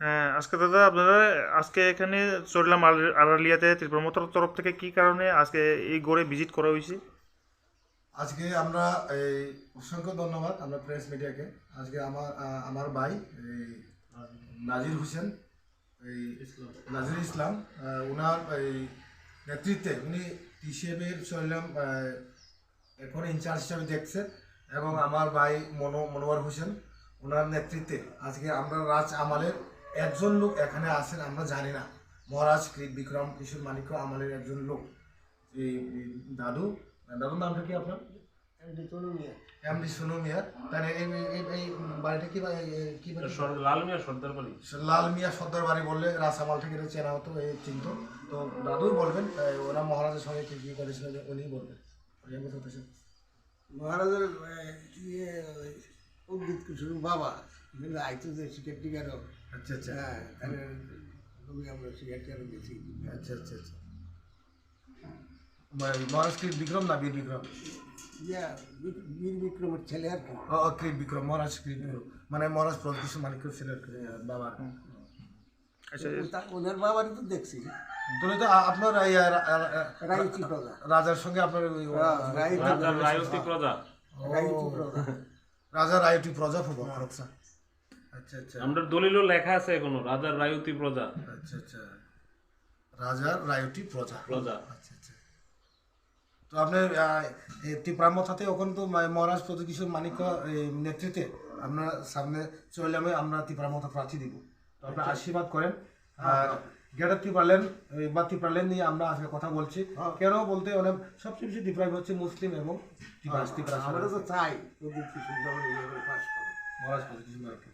হ্যাঁ, আজকে দাদা আপনারা আজকে এখানে চড়লাম আড়ালিয়াতে ত্রিপুরামতার তরফ থেকে কি কারণে আজকে এই গড়ে ভিজিট করা হয়েছে? আজকে আমরা এই অসংখ্য ধন্যবাদ আমরা প্রেস মিডিয়াকে। আজকে আমার ভাই এই নাজির হোসেন, এই নাজির ইসলাম, ওনার এই নেতৃত্বে উনি টিসিএফের চরিলাম এখন ইনচার্জ হিসাবে দেখছেন, এবং আমার ভাই মনোয়ার হোসেন ওনার নেতৃত্বে আজকে আমরা রাজ আমালের একজন লোক এখানে আসেন, আমরা জানি না, মহারাজ বিক্রম কিশোর মানিক্য আমালের একজন লোক, এই দাদুর নামটা কি আপনার? এমডি সোনু মিয়া। তাহলে এই বাড়িটা কি লাল মিয়া সর্দার বাড়ি। লাল মিয়া সর্দার বাড়ি বললে রাজ আমাল থেকে চেনা হতো, এই চিন্ত। তো দাদুই বলবেন ওরা মহারাজের সঙ্গে কি করেছিল উনি বলবেন। মহারাজের উদ্ভিদ কিশোর বাবা আইতো যে শিকার টিকারও। আচ্ছা আচ্ছা, হ্যাঁ, আমরা শিকার টিকারও গেছি। আচ্ছা আচ্ছা আচ্ছা। মহারাজ ক্রিট বিক্রম না বীর বিক্রম? বীর বিক্রমের ছেলে আর কি। ও ক্রিট বিক্রম, মহারাজ ক্রিট বিক্রম মানে মহারাজ প্রকৃষ্ট মানিক্য ছেলের বাবা। আচ্ছা, ওনার বাবারই তো দেখছি। তুমি তো আপনার রায়তি প্রজা, রাজার সঙ্গে আপনার রায়তি প্রজা, রাজা রায়তি প্রজা খুব আচ্ছা আচ্ছা আচ্ছা। আমরা দলিলও লেখা আছে এখনো রাজার রায়তি প্রজা। আচ্ছা আচ্ছা, রাজার রায়তি প্রজা প্রজা। আচ্ছা আচ্ছা। তো আপনার ত্রিপুরামথাতে ওখানে তো মহারাজ প্রতিকিশোর মানিক্য নেতৃত্বে আমরা সামনে চলে আমরা ত্রিপুরামথা প্রার্থী দিব। তো আপনার আশীর্বাদ করেন। আর গেটার ত্রিপুরালেন বা ত্রিপুরালেন নিয়ে আমরা আজকে কথা বলছি। কেন বলতে অনেক সবচেয়ে বেশি ত্রিপুরা হচ্ছে মুসলিম এবং ত্রিপুরা। আমরা তো চাই মহারাজ প্রতিকিশোর মানিক্য।